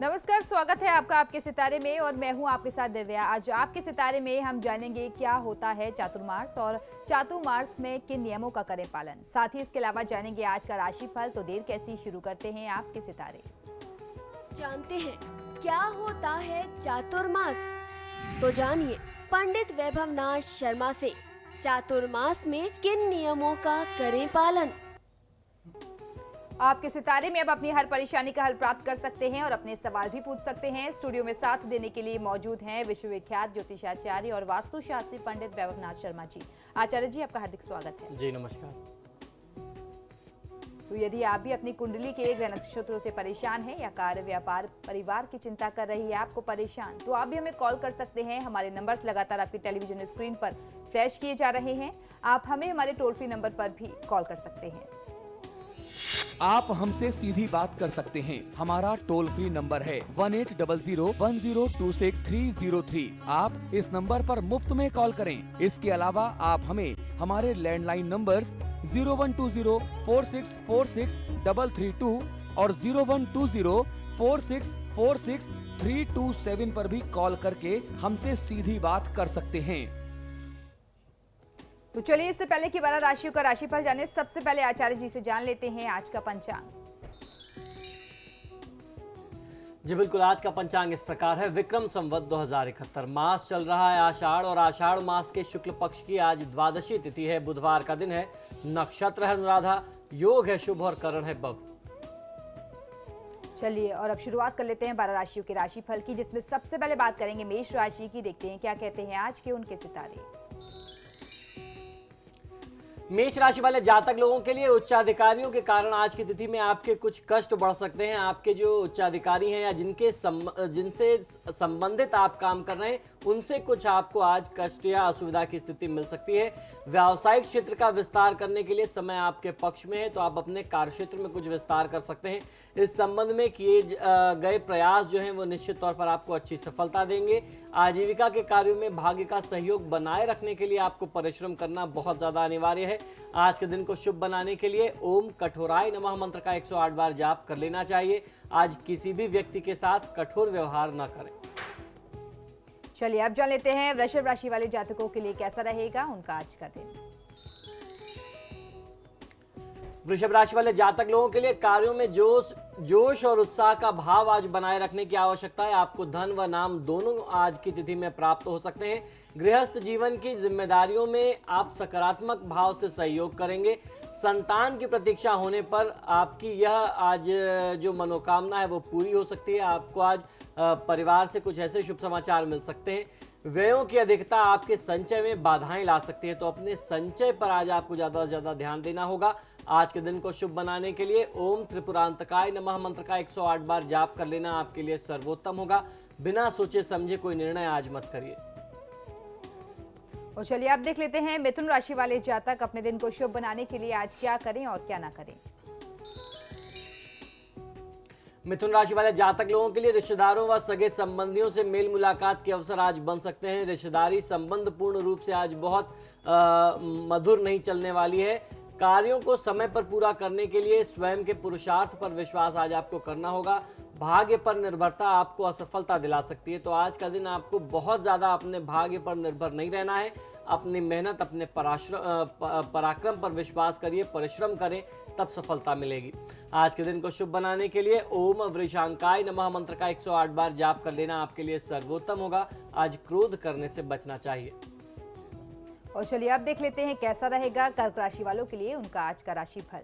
नमस्कार, स्वागत है आपका आपके सितारे में और मैं हूं आपके साथ दिव्या। आज आपके सितारे में हम जानेंगे क्या होता है चातुर्मास और चातुर्मास में किन नियमों का करें पालन। साथ ही इसके अलावा जानेंगे आज का राशिफल। तो देर कैसी, शुरू करते हैं आपके सितारे। जानते हैं क्या होता है चातुर्मास? तो जानिए पंडित वैभव नाथ शर्मा से चातुर्मास में किन नियमों का करें पालन। आपके सितारे में अब अपनी हर परेशानी का हल प्राप्त कर सकते हैं और अपने सवाल भी पूछ सकते हैं। स्टूडियो में साथ देने के लिए मौजूद हैं विश्वविख्यात ज्योतिषाचार्य और वास्तुशास्त्री पंडित वैभव नाथ शर्मा जी। आचार्य जी, आपका हार्दिक स्वागत है। जी नमस्कार। तो यदि आप भी अपनी कुंडली के ग्रह नक्षत्रों से परेशान हैं या कार्य, व्यापार, परिवार की चिंता कर रही है आपको परेशान, तो आप भी हमें कॉल कर सकते हैं। हमारे नंबर्स लगातार आपकी टेलीविजन स्क्रीन पर फ्लैश किए जा रहे हैं। आप हमें हमारे टोल फ्री नंबर पर भी कॉल कर सकते हैं। आप हमसे सीधी बात कर सकते हैं। हमारा टोल फ्री नंबर है 18001026-303। आप इस नंबर पर मुफ्त में कॉल करें। इसके अलावा आप हमें हमारे लैंडलाइन नंबर्स 012046463332 और 012046463327 पर भी कॉल करके हमसे सीधी बात कर सकते हैं। तो चलिए, इससे पहले कि 12 राशियों का राशिफल जाने, सबसे पहले आचार्य जी से जान लेते हैं आज का पंचांग। जी बिल्कुल, आज का पंचांग इस प्रकार है। विक्रम संवत 2071, मास चल रहा है आषाढ़ और आषाढ़ मास के शुक्ल पक्ष की आज द्वादशी तिथि है। बुधवार का दिन है। नक्षत्र है अनुराधा, योग है शुभ और करण है बभ। चलिए, और अब शुरुआत कर लेते हैं 12 राशियों के राशिफल की, जिसमें सबसे पहले बात करेंगे मेष राशि की। देखते हैं क्या कहते हैं आज के उनके सितारे। मेष राशि वाले जातक लोगों के लिए उच्चाधिकारियों के कारण आज की तिथि में आपके कुछ कष्ट बढ़ सकते हैं। आपके जो उच्चाधिकारी हैं या जिनसे संबंधित आप काम कर रहे हैं, उनसे कुछ आपको आज कष्ट या असुविधा की स्थिति मिल सकती है। व्यावसायिक क्षेत्र का विस्तार करने के लिए समय आपके पक्ष में है, तो आप अपने कार्यक्षेत्र में कुछ विस्तार कर सकते हैं। इस संबंध में किए गए प्रयास जो हैं वो निश्चित तौर पर आपको अच्छी सफलता देंगे। आजीविका के कार्यों में भाग्य का सहयोग बनाए रखने के लिए आपको परिश्रम करना बहुत ज्यादा अनिवार्य है। आज के दिन को शुभ बनाने के लिए ओम कठोराय नमः मंत्र का 108 बार जाप कर लेना चाहिए। आज किसी भी व्यक्ति के साथ कठोर व्यवहार न करें। चलिए, अब जान लेते हैं वृषभ राशि वाले जातकों के लिए कैसा रहेगा उनका आज का दिन। वृषभ राशि वाले जातक लोगों के लिए कार्यों में जोश और उत्साह का भाव आज बनाए रखने की आवश्यकता है। आपको धन व नाम दोनों आज की तिथि में प्राप्त हो सकते हैं। गृहस्थ जीवन की जिम्मेदारियों में आप सकारात्मक भाव से सहयोग करेंगे। संतान की प्रतीक्षा होने पर आपकी यह आज जो मनोकामना है वो पूरी हो सकती है। आपको आज परिवार से कुछ ऐसे शुभ समाचार मिल सकते हैं। व्ययों की अधिकता आपके संचय में बाधाएं ला सकती है, तो अपने संचय पर आज आपको ज्यादा से ज्यादा ध्यान देना होगा। आज के दिन को शुभ बनाने के लिए ओम त्रिपुरांतकाय नमः मंत्र का 108 बार जाप कर लेना आपके लिए सर्वोत्तम होगा। बिना सोचे समझे कोई निर्णय आज मत करिए। और चलिए, अब देख लेते हैं मिथुन राशि वाले जातक अपने दिन को शुभ बनाने के लिए आज क्या करें और क्या ना करें। मिथुन राशि वाले जातक लोगों के लिए रिश्तेदारों व सगे संबंधियों से मेल मुलाकात के अवसर आज बन सकते हैं। रिश्तेदारी संबंध पूर्ण रूप से आज बहुत मधुर नहीं चलने वाली है। कार्यों को समय पर पूरा करने के लिए स्वयं के पुरुषार्थ पर विश्वास आज आपको करना होगा। भाग्य पर निर्भरता आपको असफलता दिला सकती है, तो आज का दिन आपको बहुत ज्यादा अपने भाग्य पर निर्भर नहीं रहना है। अपनी मेहनत, अपने पराक्रम पर विश्वास करिए, परिश्रम करें, तब सफलता मिलेगी। आज के दिन को शुभ बनाने के लिए ओम वृषांकाय नमः मंत्र का 108 बार जाप कर लेना आपके लिए सर्वोत्तम होगा। आज क्रोध करने से बचना चाहिए। और चलिए, अब देख लेते हैं कैसा रहेगा कर्क राशि वालों के लिए उनका आज का राशिफल।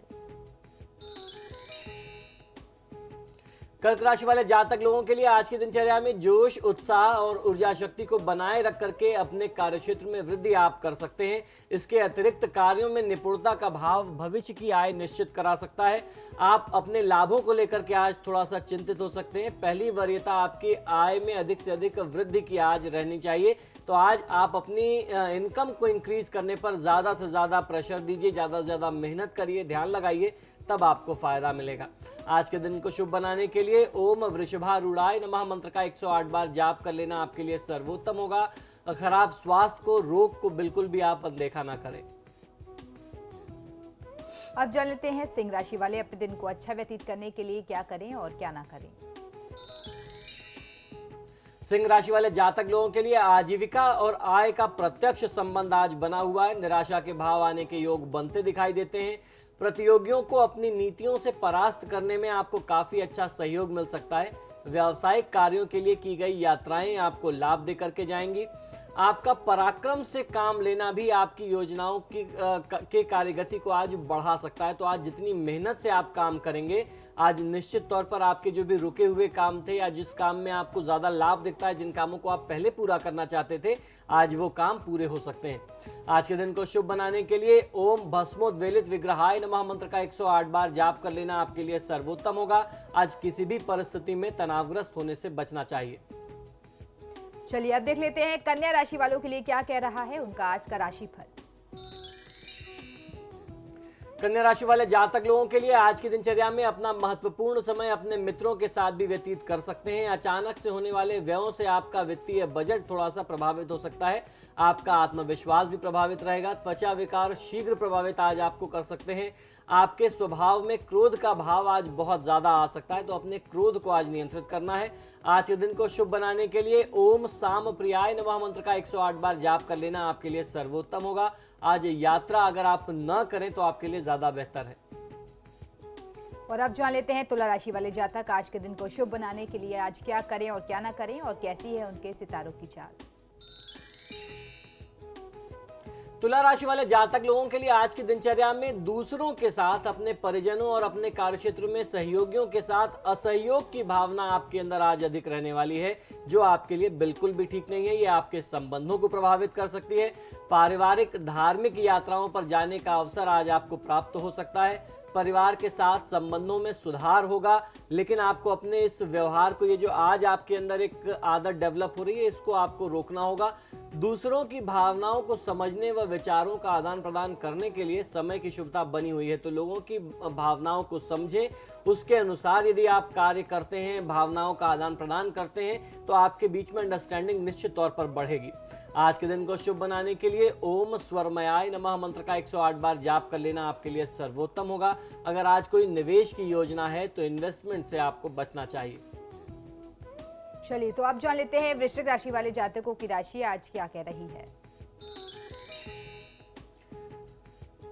कर्क राशि वाले जातक लोगों के लिए आज की दिनचर्या में जोश, उत्साह और ऊर्जा शक्ति को बनाए रख करके अपने कार्यक्षेत्र में वृद्धि आप कर सकते हैं। इसके अतिरिक्त कार्यों में निपुणता का भाव भविष्य की आय निश्चित करा सकता है। आप अपने लाभों को लेकर के आज थोड़ा सा चिंतित हो सकते हैं। पहली वरीयता आपकी आय में अधिक से अधिक वृद्धि की आज रहनी चाहिए, तो आज आप अपनी इनकम को इंक्रीज करने पर ज्यादा से ज्यादा प्रेशर दीजिए, ज्यादा से ज्यादा मेहनत करिए, ध्यान लगाइए, तब आपको फायदा मिलेगा। आज के दिन को शुभ बनाने के लिए ओम वृषभारूढ़ाय नमः मंत्र का 108 बार जाप कर लेना आपके लिए सर्वोत्तम होगा। खराब स्वास्थ्य को, रोग को बिल्कुल भी आप अनदेखा ना करें। अब जान लेते हैं सिंह राशि वाले अपने दिन को अच्छा व्यतीत करने के लिए क्या करें और क्या ना करें। सिंह राशि वाले जातक लोगों के लिए आजीविका और आय का प्रत्यक्ष संबंध आज बना हुआ है। निराशा के भाव आने के योग बनते दिखाई देते हैं। प्रतियोगियों को अपनी नीतियों से परास्त करने में आपको काफी अच्छा सहयोग मिल सकता है। व्यावसायिक कार्यों के लिए की गई यात्राएं आपको लाभ दे करके जाएंगी। आपका पराक्रम से काम लेना भी आपकी योजनाओं के कार्यगति को आज बढ़ा सकता है। तो आज जितनी मेहनत से आप काम करेंगे, आज निश्चित तौर पर आपके जो भी रुके हुए काम थे या जिस काम में आपको ज्यादा लाभ दिखता है, जिन कामों को आप पहले पूरा करना चाहते थे, आज वो काम पूरे हो सकते हैं। आज के दिन को शुभ बनाने के लिए ओम भस्मोद्वेलित विग्रहाय नमः मंत्र का 108 बार जाप कर लेना आपके लिए सर्वोत्तम होगा। आज किसी भी परिस्थिति में तनावग्रस्त होने से बचना चाहिए। चलिए अब देख लेते हैं कन्या राशि वालों के लिए क्या कह रहा है उनका आज का राशिफल। कन्या राशि वाले जातक लोगों के लिए आज की दिनचर्या में अपना महत्वपूर्ण समय अपने मित्रों के साथ भी व्यतीत कर सकते हैं। अचानक से होने वाले व्ययों से आपका वित्तीय बजट थोड़ा सा प्रभावित हो सकता है। आपका आत्मविश्वास भी प्रभावित रहेगा। त्वचा विकार शीघ्र प्रभावित आज आपको कर सकते हैं। आपके स्वभाव में क्रोध का भाव आज बहुत ज्यादा आ सकता है, तो अपने क्रोध को आज नियंत्रित करना है। आज के दिन को शुभ बनाने के लिए ओम साम प्रियाय नमः मंत्र का 108 बार जाप कर लेना आपके लिए सर्वोत्तम होगा। आज यात्रा अगर आप न करें तो आपके लिए ज्यादा बेहतर है। और अब जान लेते हैं तुला राशि वाले जातक आज के दिन को शुभ बनाने के लिए आज क्या करें और क्या ना करें और कैसी है उनके सितारों की चाल। तुला राशि वाले जातक लोगों के लिए आज की दिनचर्या में दूसरों के साथ, अपने परिजनों और अपने कार्यक्षेत्र में सहयोगियों के साथ असहयोग की भावना आपके अंदर आज अधिक रहने वाली है, जो आपके लिए बिल्कुल भी ठीक नहीं है। ये आपके संबंधों को प्रभावित कर सकती है। पारिवारिक धार्मिक यात्राओं पर जाने का अवसर आज आपको प्राप्त हो सकता है। परिवार के साथ संबंधों में सुधार होगा, लेकिन आपको अपने इस व्यवहार को, ये जो आज आपके अंदर एक आदत डेवलप हो रही है, इसको आपको रोकना होगा। दूसरों की भावनाओं को समझने व विचारों का आदान प्रदान करने के लिए समय की शुभता बनी हुई है, तो लोगों की भावनाओं को समझें, उसके अनुसार यदि आप कार्य करते हैं, भावनाओं का आदान प्रदान करते हैं, तो आपके बीच में अंडरस्टैंडिंग निश्चित तौर पर बढ़ेगी। आज के दिन को शुभ बनाने के लिए ओम स्वरमयाय नमः मंत्र का 108 बार जाप कर लेना आपके लिए सर्वोत्तम होगा। अगर आज कोई निवेश की योजना है तो इन्वेस्टमेंट से आपको बचना चाहिए। चलिए तो अब जान लेते हैं वृश्चिक राशि वाले जातकों की राशि आज क्या कह रही है।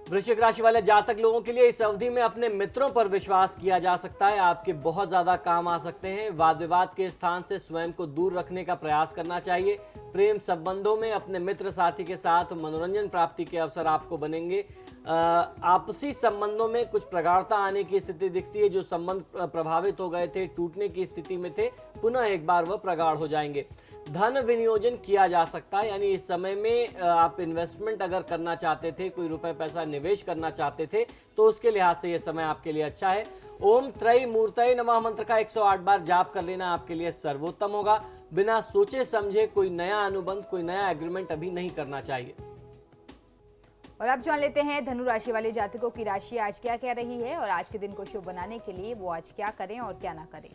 वृश्चिक राशि वाले जातक लोगों के लिए इस अवधि में अपने मित्रों पर विश्वास किया जा सकता है। आपके बहुत ज्यादा काम आ सकते हैं। वाद विवाद के स्थान से स्वयं को दूर रखने का प्रयास करना चाहिए। प्रेम संबंधों में अपने मित्र साथी के साथ मनोरंजन प्राप्ति के अवसर आपको बनेंगे। आपसी संबंधों में कुछ प्रगाढ़ता आने की स्थिति दिखती है। जो संबंध प्रभावित हो गए थे, टूटने की स्थिति में थे, पुनः एक बार वह प्रगाढ़ हो जाएंगे। धन विनियोजन किया जा सकता है, यानी इस समय में आप इन्वेस्टमेंट अगर करना चाहते थे, कोई रुपए पैसा निवेश करना चाहते थे, तो उसके लिहाज से यह समय आपके लिए अच्छा है। ओम त्रय मूर्तये नमः मंत्र का 108 बार जाप कर लेना आपके लिए सर्वोत्तम होगा। बिना सोचे समझे कोई नया अनुबंध, कोई नया एग्रीमेंट अभी नहीं करना चाहिए। और अब जान लेते हैं धनु राशि वाले जातकों की राशि आज क्या कह रही है और आज के दिन को शुभ बनाने के लिए वो आज क्या करें और क्या ना करें।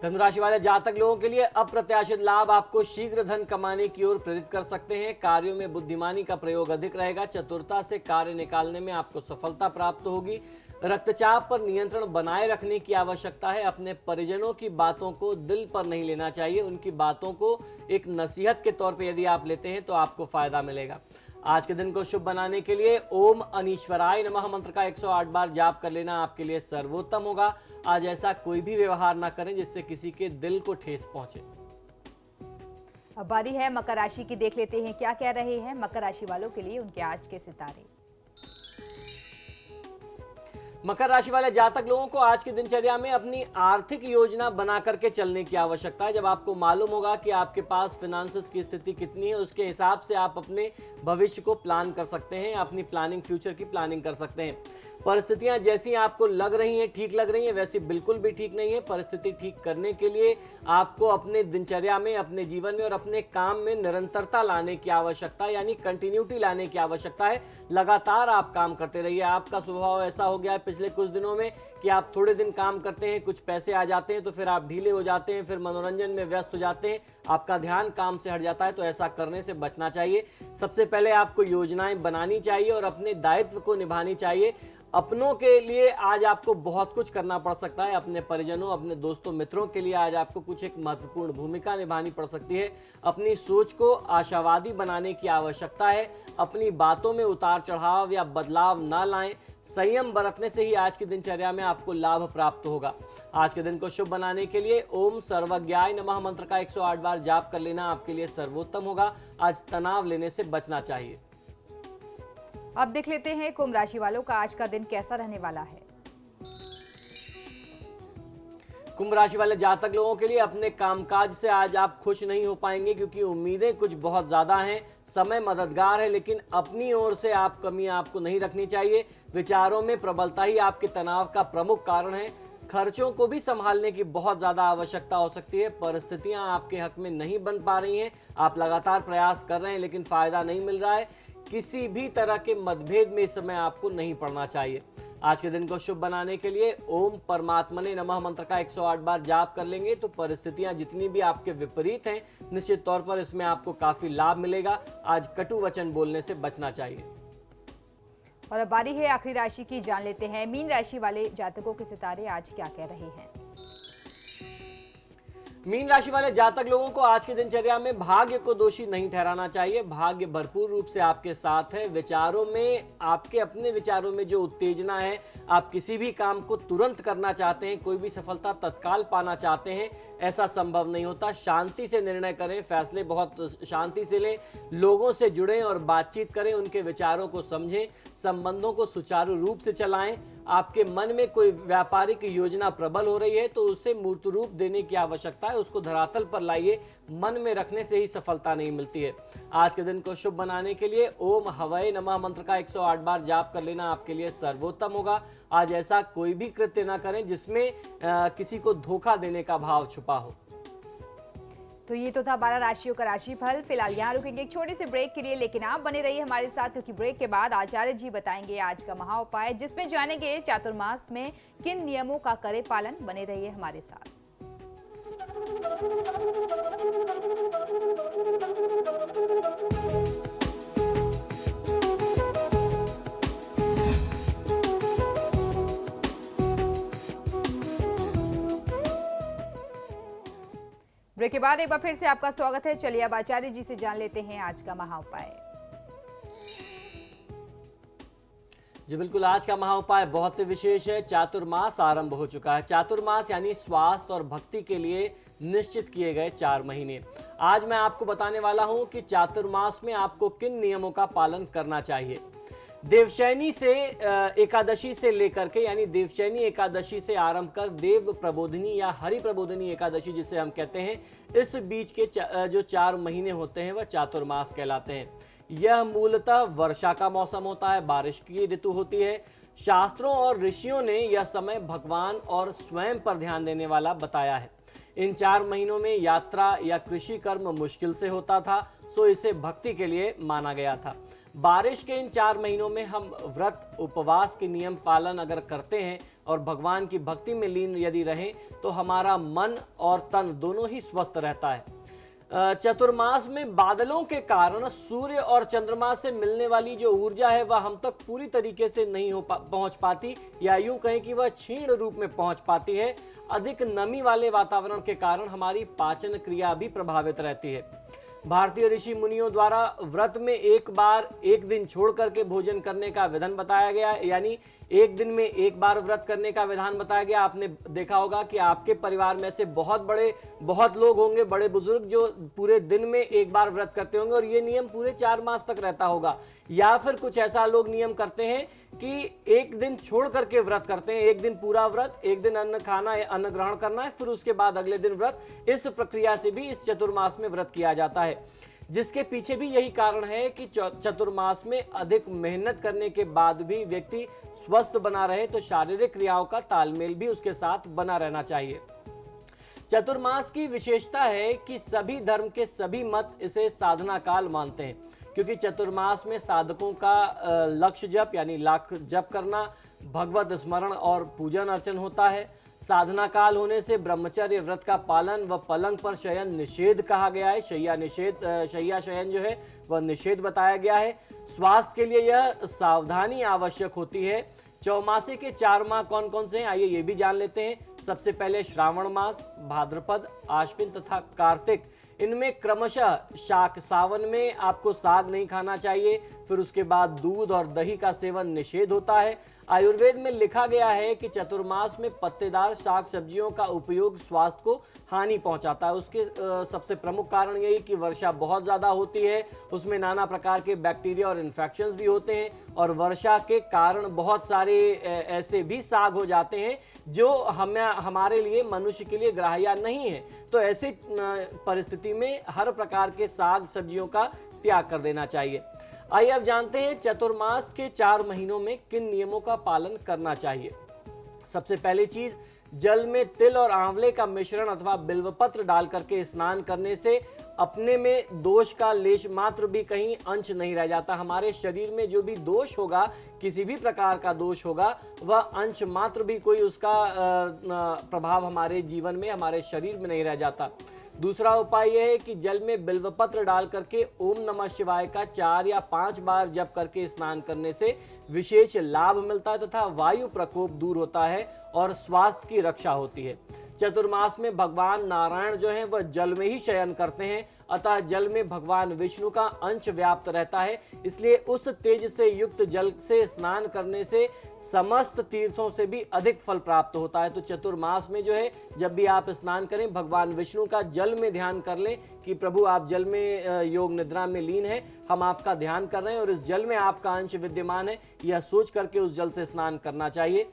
धनु राशि वाले जातक लोगों के लिए अप्रत्याशित लाभ आपको शीघ्र धन कमाने की ओर प्रेरित कर सकते हैं। कार्यों में बुद्धिमानी का प्रयोग अधिक रहेगा। चतुरता से कार्य निकालने में आपको सफलता प्राप्त होगी। रक्तचाप पर नियंत्रण बनाए रखने की आवश्यकता है। अपने परिजनों की बातों को दिल पर नहीं लेना चाहिए। उनकी बातों को एक नसीहत के तौर पर यदि आप लेते हैं तो आपको फायदा मिलेगा। आज के दिन को शुभ बनाने के लिए ओम अनीश्वराय नमः मंत्र का 108 बार जाप कर लेना आपके लिए सर्वोत्तम होगा। आज ऐसा कोई भी व्यवहार ना करें जिससे किसी के दिल को ठेस पहुंचे। अब बारी है मकर राशि की, देख लेते हैं क्या कह रहे हैं मकर राशि वालों के लिए उनके आज के सितारे। मकर राशि वाले जातक लोगों को आज की दिनचर्या में अपनी आर्थिक योजना बना करके चलने की आवश्यकता है। जब आपको मालूम होगा कि आपके पास फाइनेंसेस की स्थिति कितनी है, उसके हिसाब से आप अपने भविष्य को प्लान कर सकते हैं, अपनी प्लानिंग, फ्यूचर की प्लानिंग कर सकते हैं। परिस्थितियां जैसी आपको लग रही हैं, ठीक लग रही हैं, वैसी बिल्कुल भी ठीक नहीं है। परिस्थिति ठीक करने के लिए आपको अपने दिनचर्या में, अपने जीवन में और अपने काम में निरंतरता लाने की आवश्यकता है, यानी कंटिन्यूटी लाने की आवश्यकता है। लगातार आप काम करते रहिए। आपका स्वभाव ऐसा हो गया है पिछले कुछ दिनों में कि आप थोड़े दिन काम करते हैं, कुछ पैसे आ जाते हैं तो फिर आप ढीले हो जाते हैं, फिर मनोरंजन में व्यस्त हो जाते हैं, आपका ध्यान काम से हट जाता है। तो ऐसा करने से बचना चाहिए। सबसे पहले आपको योजनाएं बनानी चाहिए और अपने दायित्व को निभानी चाहिए। अपनों के लिए आज आपको बहुत कुछ करना पड़ सकता है, अपने परिजनों, अपने दोस्तों मित्रों के लिए आज आपको कुछ एक महत्वपूर्ण भूमिका निभानी पड़ सकती है। अपनी सोच को आशावादी बनाने की आवश्यकता है। अपनी बातों में उतार चढ़ाव या बदलाव ना लाएं। संयम बरतने से ही आज की दिनचर्या में आपको लाभ प्राप्त होगा। आज के दिन को शुभ बनाने के लिए ओम सर्वज्ञाय नमः मंत्र का 108 बार जाप कर लेना आपके लिए सर्वोत्तम होगा। आज तनाव लेने से बचना चाहिए। अब देख लेते हैं कुंभ राशि वालों का आज का दिन कैसा रहने वाला है। कुंभ राशि वाले जातक लोगों के लिए अपने कामकाज से आज आप खुश नहीं हो पाएंगे, क्योंकि उम्मीदें कुछ बहुत ज्यादा हैं। समय मददगार है, लेकिन अपनी ओर से आप कमी आपको नहीं रखनी चाहिए। विचारों में प्रबलता ही आपके तनाव का प्रमुख कारण है। खर्चों को भी संभालने की बहुत ज्यादा आवश्यकता हो सकती है। परिस्थितियां आपके हक में नहीं बन पा रही हैं। आप लगातार प्रयास कर रहे हैं, लेकिन फायदा नहीं मिल रहा है। किसी भी तरह के मतभेद में इस समय आपको नहीं पड़ना चाहिए। आज के दिन को शुभ बनाने के लिए ओम परमात्मने नमः मंत्र का 108 बार जाप कर लेंगे तो परिस्थितियां जितनी भी आपके विपरीत हैं, निश्चित तौर पर इसमें आपको काफी लाभ मिलेगा। आज कटु वचन बोलने से बचना चाहिए। और अब बारी है आखिरी राशि की, जान लेते हैं मीन राशि वाले जातकों के सितारे आज क्या कह रहे हैं। मीन राशि वाले जातक लोगों को आज की दिनचर्या में भाग्य को दोषी नहीं ठहराना चाहिए। भाग्य भरपूर रूप से आपके साथ है। विचारों में, आपके अपने विचारों में जो उत्तेजना है, आप किसी भी काम को तुरंत करना चाहते हैं, कोई भी सफलता तत्काल पाना चाहते हैं, ऐसा संभव नहीं होता। शांति से निर्णय करें, फैसले बहुत शांति से लें, लोगों से जुड़ें और बातचीत करें, उनके विचारों को समझें, संबंधों को सुचारू रूप से चलाएं। आपके मन में कोई व्यापारिक योजना प्रबल हो रही है तो उसे मूर्त रूप देने की आवश्यकता है। उसको धरातल पर लाइए। मन में रखने से ही सफलता नहीं मिलती है। आज के दिन को शुभ बनाने के लिए ओम हवये नमः मंत्र का 108 बार जाप कर लेना आपके लिए सर्वोत्तम होगा। आज ऐसा कोई भी कृत्य ना करें जिसमें किसी को धोखा देने का भाव छुपा हो। तो ये तो था 12 राशियों का राशिफल। फिलहाल यहाँ रुकेंगे एक छोटे से ब्रेक के लिए, लेकिन आप बने रहिए हमारे साथ, क्योंकि ब्रेक के बाद आचार्य जी बताएंगे आज का महा उपाय, जिसमें जानेंगे चातुर्मास में किन नियमों का करें पालन। बने रहिए हमारे साथ। ब्रेक के बाद एक बार फिर से आपका स्वागत है। चलिए अब आचार्य जी से जान लेते हैं आज का महा उपाय। जी बिल्कुल, आज का महा उपाय बहुत ही विशेष है। चातुर्मास आरंभ हो चुका है। चातुर्मास यानी स्वास्थ्य और भक्ति के लिए निश्चित किए गए 4 महीने। आज मैं आपको बताने वाला हूं कि चातुर्मास में आपको किन नियमों का पालन करना चाहिए। देवशयनी से एकादशी से लेकर के, यानी देवशयनी एकादशी से आरंभ कर देव प्रबोधिनी या हरि प्रबोधिनी एकादशी जिसे हम कहते हैं, इस बीच के जो 4 महीने होते हैं वह चातुर्मास कहलाते हैं। यह मूलतः वर्षा का मौसम होता है, बारिश की ऋतु होती है। शास्त्रों और ऋषियों ने यह समय भगवान और स्वयं पर ध्यान देने वाला बताया है। इन 4 महीनों में यात्रा या कृषि कर्म मुश्किल से होता था, सो इसे भक्ति के लिए माना गया था। बारिश के इन 4 महीनों में हम व्रत उपवास के नियम पालन अगर करते हैं और भगवान की भक्ति में लीन यदि रहें तो हमारा मन और तन दोनों ही स्वस्थ रहता है। चतुर्मास में बादलों के कारण सूर्य और चंद्रमा से मिलने वाली जो ऊर्जा है वह हम तक पूरी तरीके से नहीं पहुंच पाती, या यूं कहें कि वह क्षीण रूप में पहुंच पाती है। अधिक नमी वाले वातावरण के कारण हमारी पाचन क्रिया भी प्रभावित रहती है। भारतीय ऋषि मुनियों द्वारा व्रत में एक दिन छोड़ करके भोजन करने का विधान बताया गया, यानी एक दिन में एक बार व्रत करने का विधान बताया गया। आपने देखा होगा कि आपके परिवार में से बहुत लोग होंगे, बड़े बुजुर्ग, जो पूरे दिन में एक बार व्रत करते होंगे और ये नियम पूरे 4 मास तक रहता होगा। या फिर कुछ ऐसा लोग नियम करते हैं कि एक दिन छोड़ करके व्रत करते हैं, एक दिन पूरा व्रत, एक दिन अन्न ग्रहण करना है, फिर उसके बाद अगले दिन व्रत। इस प्रक्रिया से भी इस चतुर्मास में व्रत किया जाता है, जिसके पीछे भी यही कारण है कि चतुर्मास में अधिक मेहनत करने के बाद भी व्यक्ति स्वस्थ बना रहे, तो शारीरिक क्रियाओं का तालमेल भी उसके साथ बना रहना चाहिए। चतुर्मास की विशेषता है कि सभी धर्म के सभी मत इसे साधना काल मानते हैं, क्योंकि चतुर्मास में साधकों का लक्ष्य जप यानी लाख जप करना, भगवत स्मरण और पूजन अर्चन होता है। साधना काल होने से ब्रह्मचर्य व्रत का पालन व पलंग पर शयन निषेध कहा गया है। शय्या शयन जो है वह निषेध बताया गया है। स्वास्थ्य के लिए यह सावधानी आवश्यक होती है चौमासे के 4 माह कौन कौन से हैं, आइए ये भी जान लेते हैं। सबसे पहले श्रावण मास, भाद्रपद, आश्विन तथा कार्तिक। इनमें क्रमशः शाक, सावन में आपको साग नहीं खाना चाहिए, फिर उसके बाद दूध और दही का सेवन निषेध होता है। आयुर्वेद में लिखा गया है कि चतुर्मास में पत्तेदार शाक सब्जियों का उपयोग स्वास्थ्य को हानि पहुंचाता है। उसके सबसे प्रमुख कारण यही कि वर्षा बहुत ज़्यादा होती है, उसमें नाना प्रकार के बैक्टीरिया और इन्फेक्शंस भी होते हैं, और वर्षा के कारण बहुत सारे ऐसे भी साग हो जाते हैं जो हमारे लिए, मनुष्य के लिए ग्राह्य नहीं है। तो ऐसी परिस्थिति में हर प्रकार के साग सब्जियों का त्याग कर देना चाहिए। आइए अब जानते हैं चतुर्मास के 4 महीनों में किन नियमों का पालन करना चाहिए। सबसे पहली चीज, जल में तिल और आंवले का मिश्रण अथवा बिल्वपत्र डाल करके स्नान करने से अपने में दोष का लेश मात्र भी कहीं अंश नहीं रह जाता। हमारे शरीर में जो भी दोष होगा, किसी भी प्रकार का दोष होगा, वह अंश मात्र भी कोई उसका प्रभाव हमारे जीवन में, हमारे शरीर में नहीं रह जाता। दूसरा उपाय यह है कि जल में बिल्वपत्र डाल करके ओम नमः शिवाय का 4 या 5 बार जप करके स्नान करने से विशेष लाभ मिलता है तथा वायु प्रकोप दूर होता है और स्वास्थ्य की रक्षा होती है। चतुर्मास में भगवान नारायण जो हैं वह जल में ही शयन करते हैं, अतः जल में भगवान विष्णु का अंश व्याप्त रहता है, इसलिए उस तेज से युक्त जल से स्नान करने से समस्त तीर्थों से भी अधिक फल प्राप्त होता है। तो चतुर्मास में जो है, जब भी आप स्नान करें, भगवान विष्णु का जल में ध्यान कर लें कि प्रभु आप जल में योग निद्रा में लीन है, हम आपका ध्यान कर रहे हैं और इस जल में आपका अंश विद्यमान है, यह सोच करके उस जल से स्नान करना चाहिए।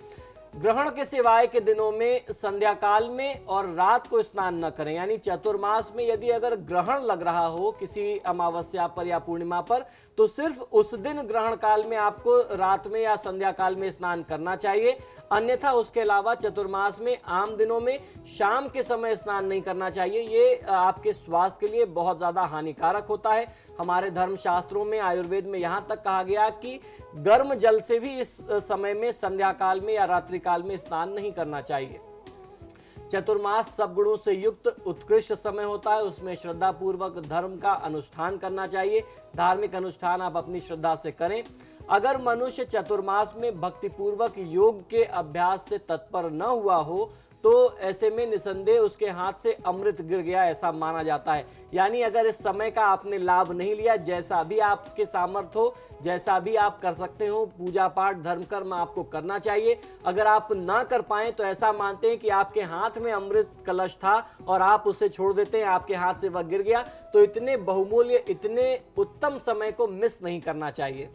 ग्रहण के सिवाय के दिनों में संध्या काल में और रात को स्नान न करें। यानी चतुर्मास में यदि अगर ग्रहण लग रहा हो किसी अमावस्या पर या पूर्णिमा पर, तो सिर्फ उस दिन ग्रहण काल में आपको रात में या संध्या काल में स्नान करना चाहिए। अन्यथा उसके अलावा चतुर्मास में आम दिनों में शाम के समय स्नान नहीं करना चाहिए। ये आपके स्वास्थ्य के लिए बहुत ज्यादा हानिकारक होता है। हमारे धर्म शास्त्रों में, आयुर्वेद में यहाँ तक कहा गया कि गर्म जल से भी इस समय में, संध्या काल में या रात्रि काल में स्नान नहीं करना चाहिए। चतुर्मास सब गुणों से युक्त उत्कृष्ट समय होता है, उसमें श्रद्धा पूर्वक धर्म का अनुष्ठान करना चाहिए। धार्मिक अनुष्ठान आप अपनी श्रद्धा से करें। अगर मनुष्य चतुर्मास में भक्ति पूर्वक योग के अभ्यास से तत्पर न हुआ हो, तो ऐसे में निसंदेह उसके हाथ से अमृत गिर गया ऐसा माना जाता है। यानी अगर इस समय का आपने लाभ नहीं लिया, जैसा भी आपके सामर्थ्य हो, जैसा भी आप कर सकते हो, पूजा पाठ धर्म कर्म आपको करना चाहिए। अगर आप ना कर पाए तो ऐसा मानते हैं कि आपके हाथ में अमृत कलश था और आप उसे छोड़ देते हैं, आपके हाथ से वह गिर गया, तो इतने बहुमूल्य, इतने उत्तम समय को मिस नहीं करना चाहिए।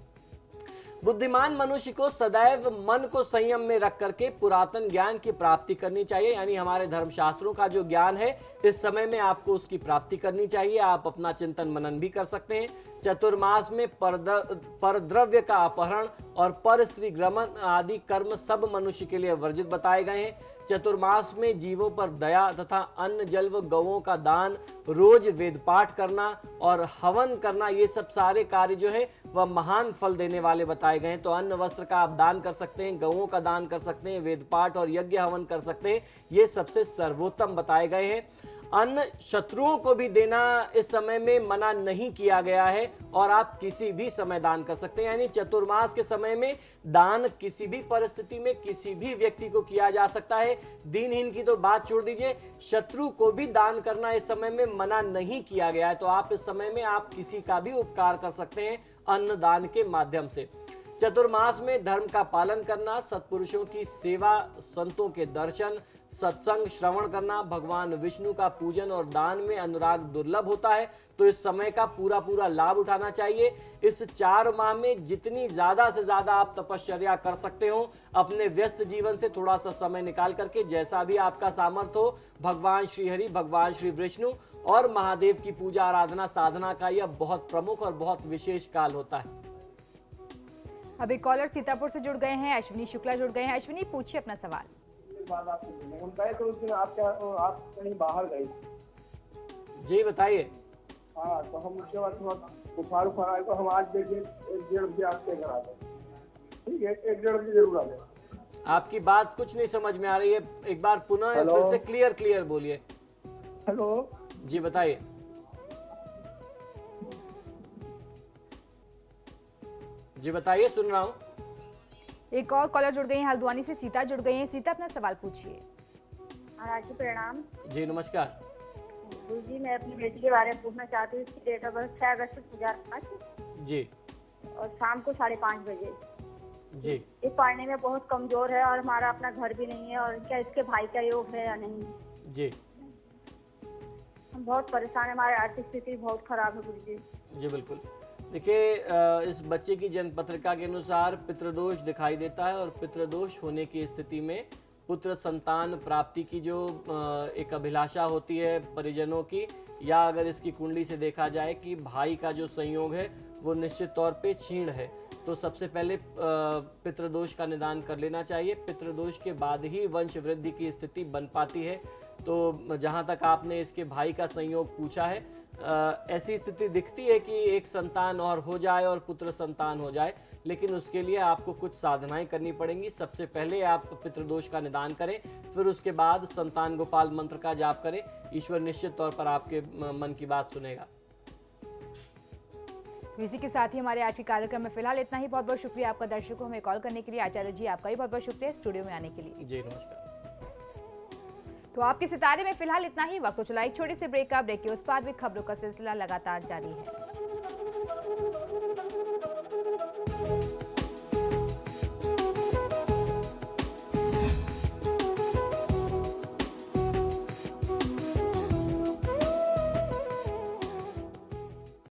बुद्धिमान मनुष्य को सदैव मन को संयम में रख करके पुरातन ज्ञान की प्राप्ति करनी चाहिए। यानी हमारे धर्मशास्त्रों का जो ज्ञान है, इस समय में आपको उसकी प्राप्ति करनी चाहिए। आप अपना चिंतन मनन भी कर सकते हैं। चतुर्मास में परद्रव्य का अपहरण और पर स्त्री गमन आदि कर्म सब मनुष्य के लिए वर्जित बताए गए हैं। चतुर्मास में जीवों पर दया तथा अन्न जल व गौओं का दान, रोज वेद पाठ करना और हवन करना, ये सब सारे कार्य जो है वह महान फल देने वाले बताए गए हैं। तो अन्न वस्त्र का आप दान कर सकते हैं, गौओं का दान कर सकते हैं, वेद पाठ और यज्ञ हवन कर सकते हैं, ये सबसे सर्वोत्तम बताए गए हैं। अन्न शत्रुओं को भी देना इस समय में मना नहीं किया गया है और आप किसी भी समय दान कर सकते हैं। यानी चतुर्मास के समय में दान किसी भी परिस्थिति में किसी भी व्यक्ति को किया जा सकता है। दीनहीन की तो बात छोड़ दीजिए, शत्रु को भी दान करना इस समय में मना नहीं किया गया है। तो आप इस समय में आप किसी का भी उपकार कर सकते हैं अन्न दान के माध्यम से। चतुर्मास में धर्म का पालन करना, सत्पुरुषों की सेवा, संतों के दर्शन, सत्संग श्रवण करना, भगवान विष्णु का पूजन और दान में अनुराग दुर्लभ होता है। तो इस समय का पूरा पूरा लाभ उठाना चाहिए। इस 4 माह में जितनी ज्यादा से ज्यादा आप तपश्चर्या कर सकते हो, अपने व्यस्त जीवन से थोड़ा सा समय निकाल करके, जैसा भी आपका सामर्थ्य हो, भगवान श्री हरि, भगवान श्री विष्णु और महादेव की पूजा आराधना साधना का यह बहुत प्रमुख और बहुत विशेष काल होता है। अभी कॉलर सीतापुर से जुड़ गए हैं, अश्विनी शुक्ला जुड़ गए हैं। अश्विनी, पूछिए अपना सवाल। हम गए तो उस दिन आप कहीं बाहर गए। जी बताइए। हाँ, तो हम उसके बाद थोड़ा बुखार उखार आए तो हम आज देखिए 1-1.5 बजे आपके घर आ गए। ठीक है, 1-1.5 बजे जरूर आ गए। आपकी बात कुछ नहीं समझ में आ रही है, एक बार पुनः फिर से क्लियर बोलिए। हेलो जी बताइए। जी बताइए, सुन रहा हूँ। एक और कॉलर जुड़ गए हैं हल्द्वानी से, सीता जुड़ गई हैं। सीता, अपना सवाल पूछिए। महाराज जी प्रणाम। जी नमस्कार। गुरु जी, मैं अपनी बेटी के बारे में पूछना चाहती हूँ। इसकी डेट ऑफ बर्थ 6 अगस्त 2005 जी और शाम को 5:30 बजे। जी ये पढ़ने में बहुत कमजोर है और हमारा अपना घर भी नहीं है, और क्या इसके भाई का योग है या नहीं? जी हम बहुत परेशान है, हमारी आर्थिक स्थिति बहुत खराब है गुरु जी। जी बिल्कुल। देखिए, इस बच्चे की जन्म पत्रिका के अनुसार पितृदोष दिखाई देता है, और पितृदोष होने की स्थिति में पुत्र संतान प्राप्ति की जो एक अभिलाषा होती है परिजनों की, या अगर इसकी कुंडली से देखा जाए कि भाई का जो संयोग है वो निश्चित तौर पे क्षीण है, तो सबसे पहले पितृदोष का निदान कर लेना चाहिए। पितृदोष के बाद ही वंश वृद्धि की स्थिति बन पाती है। तो जहाँ तक आपने इसके भाई का संयोग पूछा है, ऐसी स्थिति दिखती है कि एक संतान और हो जाए और पुत्र संतान हो जाए, लेकिन उसके लिए आपको कुछ साधनाएं करनी पड़ेंगी। सबसे पहले आप पितृदोष का निदान करें, फिर उसके बाद संतान गोपाल मंत्र का जाप करें। ईश्वर निश्चित तौर पर आपके मन की बात सुनेगा। तो इसी के साथ ही हमारे आज के कार्यक्रम में फिलहाल इतना ही। बहुत बहुत शुक्रिया आपका दर्शकों हमें कॉल करने के लिए। आचार्य जी, आपका भी बहुत बहुत शुक्रिया स्टूडियो में आने के लिए। जी नमस्कार। तो आपके सितारे में फिलहाल इतना ही। वक्त को चला एक छोटे से ब्रेक का। ब्रेक के उस पार भी खबरों का सिलसिला लगातार जारी है।